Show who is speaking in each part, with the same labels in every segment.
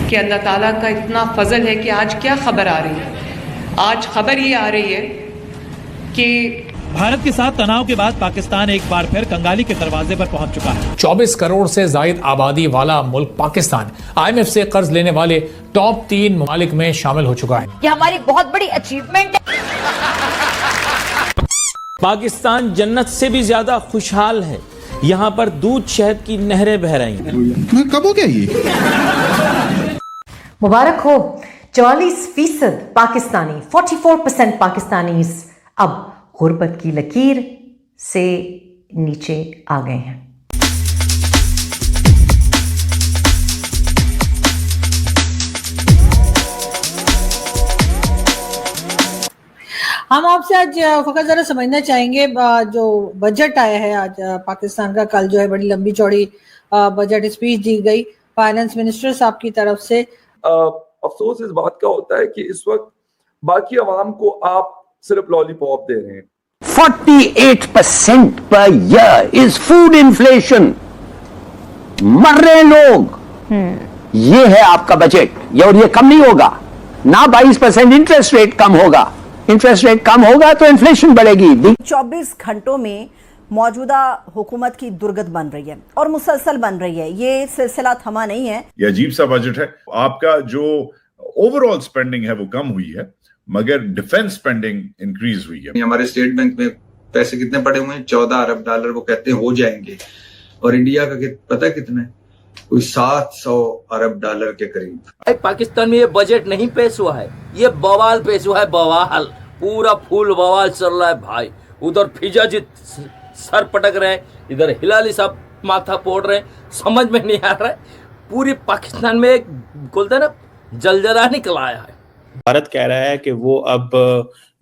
Speaker 1: कि अल्लाह ताला का इतना फजल है कि आज क्या खबर आ रही है। आज खबर ये आ रही है कि
Speaker 2: भारत के साथ तनाव के बाद पाकिस्तान एक बार फिर कंगाली के दरवाजे पर पहुंच चुका है।
Speaker 3: 24 करोड़ से जायद आबादी वाला मुल्क पाकिस्तान IMF से कर्ज लेने वाले टॉप 3 ममालिक में शामिल हो चुका है।
Speaker 4: ये हमारी बहुत बड़ी अचीवमेंट है।
Speaker 5: पाकिस्तान जन्नत से भी ज्यादा खुशहाल है। यहाँ पर दूध शहद की नहरें बह रही हैं।
Speaker 6: कब हो गया ये?
Speaker 4: मुबारक हो। 44% पाकिस्तानी 44% पाकिस्तानी अब गुर्बत की लकीर से नीचे आ गए हैं।
Speaker 7: हम आपसे आज फकत जरा समझना चाहेंगे जो बजट आया है आज पाकिस्तान का। कल जो है बड़ी लंबी चौड़ी बजट स्पीच दी गई फाइनेंस मिनिस्टर साहब की तरफ से।
Speaker 8: अफसोस इस बात का होता है कि इस वक्त बाकी अवाम को आप सिर्फ लॉलीपॉप दे रहे हैं।
Speaker 9: 48% per year is food inflation. मर रहे लोग। ये है आपका बजट। ये और ये कम नहीं होगा ना। 22% इंटरेस्ट रेट कम होगा। इंटरेस्ट रेट कम होगा तो इन्फ्लेशन बढ़ेगी।
Speaker 10: 24 घंटों में मौजूदा हुकूमत की दुर्गत बन रही है और मुसलसल बन रही है। ये सिलसिला थमा नहीं है।
Speaker 11: ये अजीब सा बजट है। आपका जो ओवरऑल स्पेंडिंग है वो कम हुई है मगर डिफेंस स्पेंडिंग इंक्रीज हुई है।
Speaker 12: हमारे स्टेट बैंक में पैसे कितने पड़े हुए हैं? 14 अरब डॉलर वो कहते हैं हो जाएंगे। और इंडिया का पता है कितना है? कोई 700 अरब डॉलर के करीब।
Speaker 5: पाकिस्तान में ये बजट नहीं पेश हुआ है, ये बवाल पेश हुआ है। बवाल, पूरा फूल बवाल चल रहा है भाई। उधर फिजा जी सर पटक रहे हैं, इधर हिलाली साहब माथा फोड़ रहे हैं। समझ में नहीं आ रहा है। पूरी पाकिस्तान में एक बोलते हैं ना जलजला निकल आया है।
Speaker 13: भारत कह रहा है कि वो अब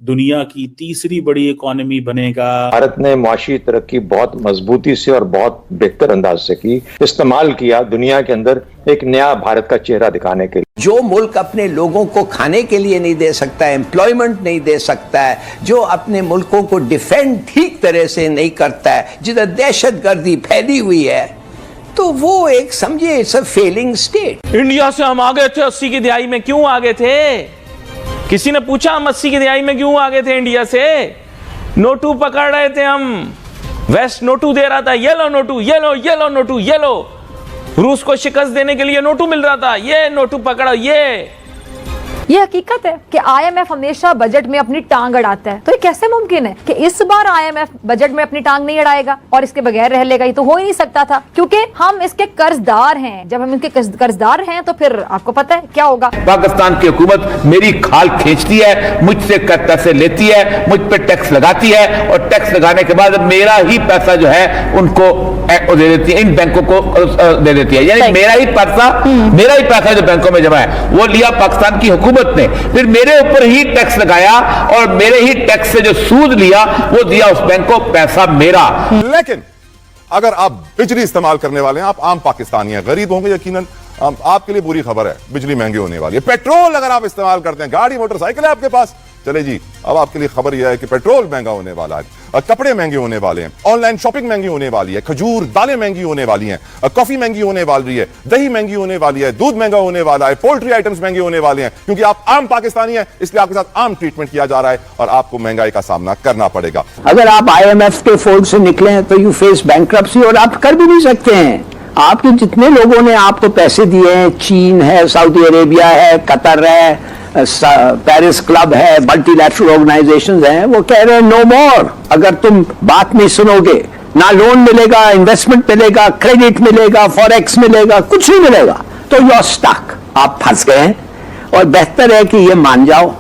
Speaker 13: दुनिया की तीसरी बड़ी इकोनॉमी बनेगा।
Speaker 14: भारत ने माशी तरक्की बहुत मजबूती से और बहुत बेहतर अंदाज से की, इस्तेमाल किया दुनिया के अंदर एक नया भारत का चेहरा दिखाने के लिए।
Speaker 9: जो मुल्क अपने लोगों को खाने के लिए नहीं दे सकता है, एम्प्लॉयमेंट नहीं दे सकता है, जो अपने मुल्कों को डिफेंड ठीक तरह से नहीं करता है, जिधर दहशतगर्दी फैली हुई है, तो वो एक समझिए it's a failing state.
Speaker 5: India से हम आगे थे 80 की दिहाई में। क्यों आगे थे? किसी ने पूछा हम 80 की दिहाई में क्यों आगे थे इंडिया से? नोटू पकड़ रहे थे हम। वेस्ट नोटू दे रहा था, येलो नोटू, येलो येलो नोटू, येलो। रूस को शिकस्त देने के लिए नोटू मिल रहा था, ये नोटू पकड़ो। ये
Speaker 4: हकीकत है कि IMF हमेशा बजट में अपनी टांग अड़ाता है। तो ये कैसे मुमकिन है कि इस बार IMF बजट में अपनी टांग नहीं अड़ाएगा और इसके बगैर रह लेगा? ये तो हो ही नहीं सकता था, क्योंकि हम इसके कर्जदार हैं। जब हम इनके कर्जदार हैं तो फिर आपको पता है क्या होगा।
Speaker 9: पाकिस्तान की हुकूमत मेरी खाल खींचती है, मुझसे पैसे लेती है, मुझ पर टैक्स लगाती है और टैक्स लगाने के बाद मेरा ही पैसा जो है उनको दे देती है, इन बैंकों को दे देती है। यानी मेरा ही पैसा जो बैंकों में जमा है वो लिया पाकिस्तान की हुकूमत ने, फिर मेरे ऊपर ही टैक्स लगाया और मेरे ही टैक्स से जो सूद लिया वो दिया उस बैंक को, पैसा मेरा।
Speaker 6: लेकिन अगर आप बिजली इस्तेमाल करने वाले हैं, आप आम पाकिस्तानी हैं, गरीब होंगे यकीनन, आपके लिए बुरी खबर है, बिजली महंगी होने वाली है। पेट्रोल अगर आप इस्तेमाल करते हैं, गाड़ी मोटरसाइकिल है आपके पास, चले जी, अब आपके लिए खबर यह है कि पेट्रोल महंगा होने वाला है, कपड़े महंगे होने वाले हैं, ऑनलाइन शॉपिंग महंगी होने वाली है, खजूर दालें महंगी होने वाली हैं, कॉफी महंगी होने वाली है, दही महंगी होने वाली है, दूध महंगा होने वाला है, पोल्ट्री आइटम्स महंगे होने वाले हैं। क्योंकि आप आम पाकिस्तानी हैं, इसलिए आपके साथ आम ट्रीटमेंट किया जा रहा है और आपको महंगाई का सामना करना पड़ेगा।
Speaker 9: अगर आप IMF के फोल्ड से निकले हैं तो यू फेस बैंक्रप्सी और आप कर भी नहीं सकते हैं। आपके जितने लोगों ने आपको पैसे दिए हैं, चीन है, सऊदी अरेबिया है, कतर है, पेरिस क्लब है, मल्टीलैटरल ऑर्गेनाइजेशंस हैं, वो कह रहे हैं नो मोर। अगर तुम बात नहीं सुनोगे, ना लोन मिलेगा, इन्वेस्टमेंट मिलेगा, क्रेडिट मिलेगा, फॉरेक्स मिलेगा, कुछ नहीं मिलेगा, तो यू आर स्टक, आप फंस गए हैं। और बेहतर है कि ये मान जाओ।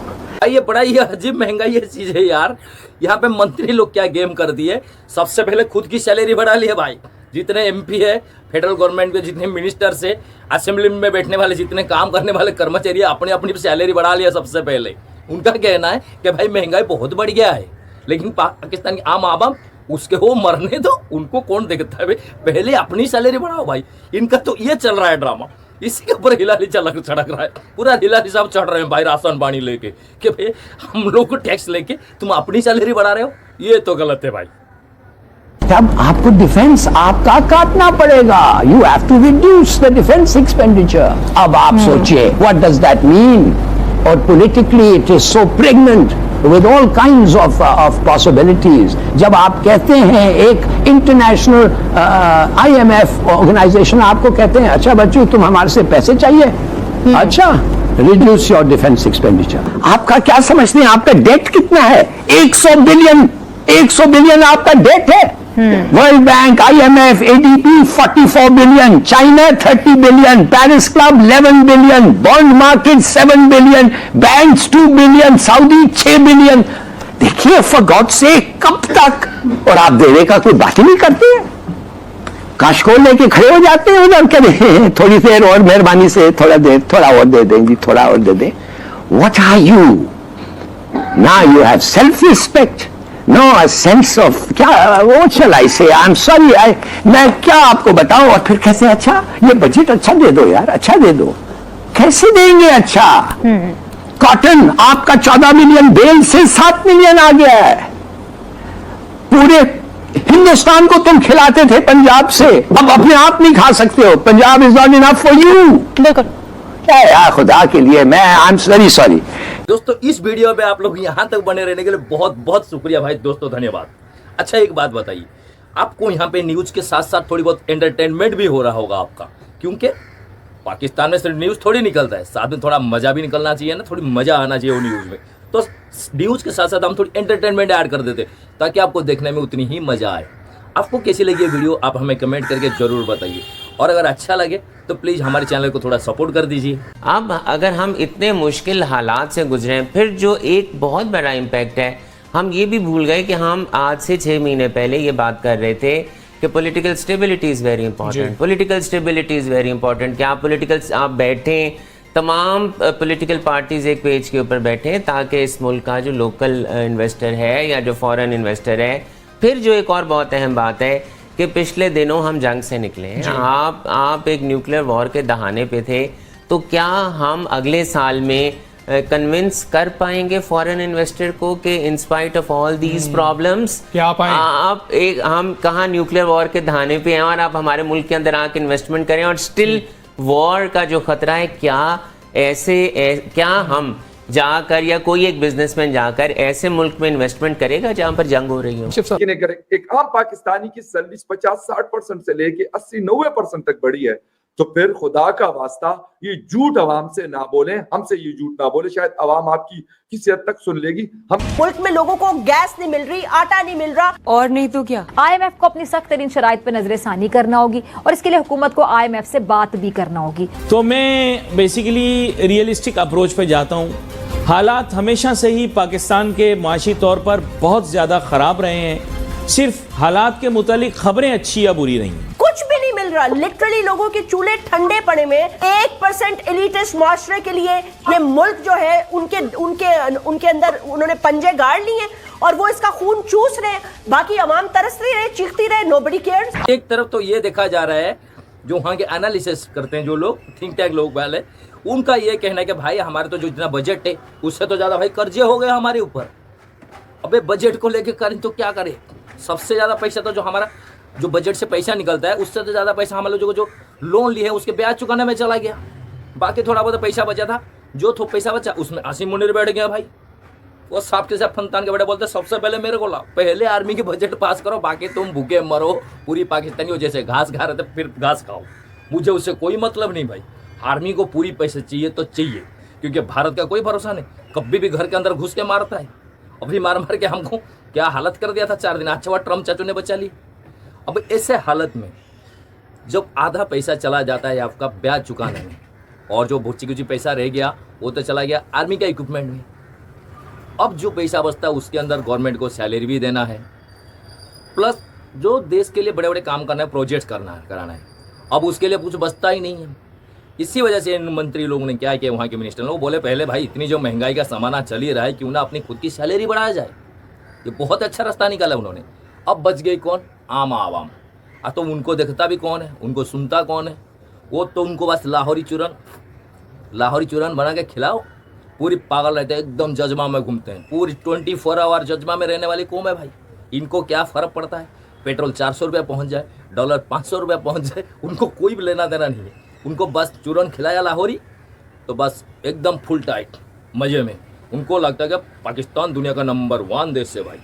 Speaker 5: ये बड़ा ही अजीब महंगाई चीज है यार। यहाँ पे मंत्री लोग क्या गेम कर दिए। सबसे पहले खुद की सैलरी बढ़ा ली है भाई। जितने MP है फेडरल गवर्नमेंट के, जितने मिनिस्टर्स है, असेंबली में बैठने वाले जितने काम करने वाले कर्मचारी, अपनी अपनी सैलरी बढ़ा लिया सबसे पहले। उनका कहना है कि भाई महंगाई बहुत बढ़ गया है, लेकिन पाकिस्तान की आम आवाम उसके हो मरने दो, उनको कौन देखता है भाई। पहले अपनी सैलरी बढ़ाओ भाई। इनका तो ये चल रहा है ड्रामा। इसी के ऊपर हिलाली चढ़क रहा है। पूरा हिलाली साहब चढ़ रहे हैं भाई राशन पानी लेके कि भाई हम लोग को टैक्स लेके तुम अपनी सैलरी बढ़ा रहे हो, ये तो गलत है भाई।
Speaker 9: तब आपको डिफेंस आपका काटना पड़ेगा. You have to reduce the defence expenditure. अब आप सोचिए व्हाट डज दैट मीन. और politically it is so pregnant with all kinds of possibilities. जब आप कहते हैं एक इंटरनेशनल IMF ऑर्गेनाइजेशन आपको कहते हैं अच्छा बच्चों तुम हमारे से पैसे चाहिए, अच्छा रिड्यूस योर डिफेंस एक्सपेंडिचर. आपका क्या समझते हैं आपका डेट कितना है? 100 बिलियन आपका डेट है. World bank, IMF, ADB 44 billion, China 30 billion, Paris club 11 billion, bond market 7 billion, banks 2 billion, Saudi 6 billion. देखिए फॉर गॉड से कब तक. और आप देने का कोई बात ही नहीं करते हैं. काशकोल लेके खड़े हो जाते हैं उधर के थोड़ी देर और मेहरबानी से थोड़ा और दे देंगी, थोड़ा और दे दें. What are you now? You have self respect. No, a sense of क्या what shall I say? I'm sorry, मैं क्या आपको बताऊं. और फिर कैसे अच्छा ये बजट अच्छा दे दो यार, अच्छा दे दो. कैसे देंगे अच्छा? कॉटन आपका 14 मिलियन बेल से 7 मिलियन आ गया है. पूरे हिंदुस्तान को तुम खिलाते थे पंजाब से, अब अपने आप नहीं खा सकते हो. Punjab is not enough for you. बिल्कुल यार खुदा के लिए मैं आई एम वेरी सॉरी.
Speaker 5: दोस्तों इस वीडियो पे आप लोग यहाँ तक बने रहने के लिए बहुत बहुत शुक्रिया भाई दोस्तों, धन्यवाद. अच्छा एक बात बताइए, आपको यहाँ पे न्यूज के साथ साथ थोड़ी बहुत एंटरटेनमेंट भी हो रहा होगा आपका, क्योंकि पाकिस्तान में सिर्फ न्यूज थोड़ी निकलता है, साथ में थोड़ा मजा भी निकलना चाहिए ना, थोड़ी मजा आना चाहिए वो न्यूज में. तो न्यूज के साथ साथ हम थोड़ी एंटरटेनमेंट ऐड कर देते ताकि आपको देखने में उतनी ही मजा आए. आपको कैसी लगी ये वीडियो आप हमें कमेंट करके जरूर बताइए, और अगर अच्छा लगे तो प्लीज़ हमारे चैनल को थोड़ा सपोर्ट कर दीजिए.
Speaker 15: अब अगर हम इतने मुश्किल हालात से गुजरे हैं, फिर जो एक बहुत बड़ा इम्पैक्ट है, हम ये भी भूल गए कि हम आज से 6 महीने पहले ये बात कर रहे थे कि political stability is very important. Political stability is very important. कि आप बैठें, तमाम पॉलिटिकल पार्टीज़ एक पेज के ऊपर बैठें ताकि इस मुल्क का जो लोकल इन्वेस्टर है या जो फॉरेन इन्वेस्टर है. फिर जो एक और बहुत अहम बात है कि पिछले दिनों हम जंग से निकले हैं. आप एक न्यूक्लियर वॉर के दहाने पे थे, तो क्या हम अगले साल में कन्विंस कर पाएंगे फॉरेन इन्वेस्टर को कि in spite of all these problems हम कहाँ न्यूक्लियर वॉर के दहाने पे हैं और आप हमारे मुल्क के अंदर आके इन्वेस्टमेंट करें, और स्टिल वॉर का जो खतरा है, क्या हम जाकर या कोई एक बिजनेसमैन जाकर ऐसे मुल्क में इन्वेस्टमेंट करेगा जहां पर जंग हो रही हो?
Speaker 8: एक आम पाकिस्तानी की सैलरी 50-60% से लेके 80-90% तक बढ़ी है. तो फिर खुदा का वास्ता ये झूठ अवाम से ना बोलें, हमसे ये झूठ ना बोले. शायद अवाम आपकी किसी हद तक सुन लेगी. हम
Speaker 10: मुल्क में लोगों को गैस नहीं मिल रही, आटा नहीं मिल रहा,
Speaker 4: और नहीं तो क्या. IMF को अपनी सख्त तरीन शराइत पर नजरसानी करना होगी और इसके लिए हुकूमत को IMF से बात भी करना होगी.
Speaker 16: तो मैं बेसिकली रियलिस्टिक अप्रोच पे जाता हूँ. हालात हमेशा से ही पाकिस्तान के माशी तौर पर बहुत ज़्यादा ख़राब रहे हैं. सिर्फ हालात के मुतालिक खबरें अच्छी या बुरी रही हैं.
Speaker 10: कुछ भी नहीं मिल रहा. लिटरली लोगों के चूल्हे ठंडे पड़े में 1% एलिटिस्ट मुआशरे के लिए ये मुल्क जो है उनके अंदर उन्होंने पंजे गाड़ लिए हैं और वो इसका खून चूस रहे हैं. बाकी अवाम तरस रहे, चीखती रहे, नोबडी केयर्स.
Speaker 5: एक तरफ तो ये देखा जा रहा है, जो वहाँ के एनालिसिस करते हैं जो लोग थिंक टैंक लोग वाले, उनका ये कहना है कि भाई हमारे तो जो जितना बजट है उससे तो ज़्यादा भाई कर्जे हो गए हमारे ऊपर. अबे बजट को लेके करें तो क्या करें? सबसे ज़्यादा पैसा तो जो हमारा जो बजट से पैसा निकलता है उससे तो ज़्यादा पैसा हमारे जो लोन लिए है उसके ब्याज चुकाने में चला गया. बाकी थोड़ा बहुत पैसा बचा था, जो पैसा बचा उसमें आसिम मुनीर बैठ गया भाई. वो साहब के साथ फनतान के बेटा बोलते सबसे पहले मेरे को लाओ, पहले आर्मी की बजट पास करो, बाकी तुम भूखे मरो. पूरी पाकिस्तानी हो जैसे घास खा रहे थे फिर घास खाओ. मुझे उससे कोई मतलब नहीं भाई. आर्मी को पूरी पैसे चाहिए तो चाहिए, क्योंकि भारत का कोई भरोसा नहीं, कभी भी घर के अंदर घुस के मारता है. अभी मार के हमको क्या हालत कर दिया था 4 दिन. अच्छा हुआ ट्रम्प चाचू ने बचा ली. अब ऐसे हालत में जब आधा पैसा चला जाता है आपका ब्याज चुकाने में, और जो बची कुछ पैसा रह गया वो तो चला गया आर्मी का इक्विपमेंट में. अब जो पैसा बचता है उसके अंदर गवर्नमेंट को सैलरी भी देना है, प्लस जो देश के लिए बड़े बड़े काम करना है, प्रोजेक्ट्स कराना है. अब उसके लिए कुछ बचता ही नहीं है. इसी वजह से इन मंत्री लोगों ने क्या किया, वहाँ के मिनिस्टर लोग बोले पहले भाई इतनी जो महंगाई का सामान चल ही रहा है, क्यों ना अपनी खुद की सैलरी बढ़ाया जाए. ये बहुत अच्छा रास्ता निकाला उन्होंने. अब बच गई कौन? आम आवाम. तो उनको देखता भी कौन है, उनको सुनता कौन है? वो तो उनको बस लाहौरी चूरन बना के खिलाओ. पूरी पागल रहते हैं, एकदम जज्बा में घूमते हैं. पूरी 24 आवर जज्बा में रहने वाली कौम है भाई. इनको क्या फ़र्क पड़ता है? पेट्रोल 400 रुपये पहुँच जाए, डॉलर 500 रुपये पहुँच जाए, उनको कोई भी लेना देना नहीं है। उनको बस चूरन खिलाया लाहौरी तो बस एकदम फुल टाइट मज़े में। उनको लगता है कि पाकिस्तान दुनिया का नंबर 1 देश है भाई।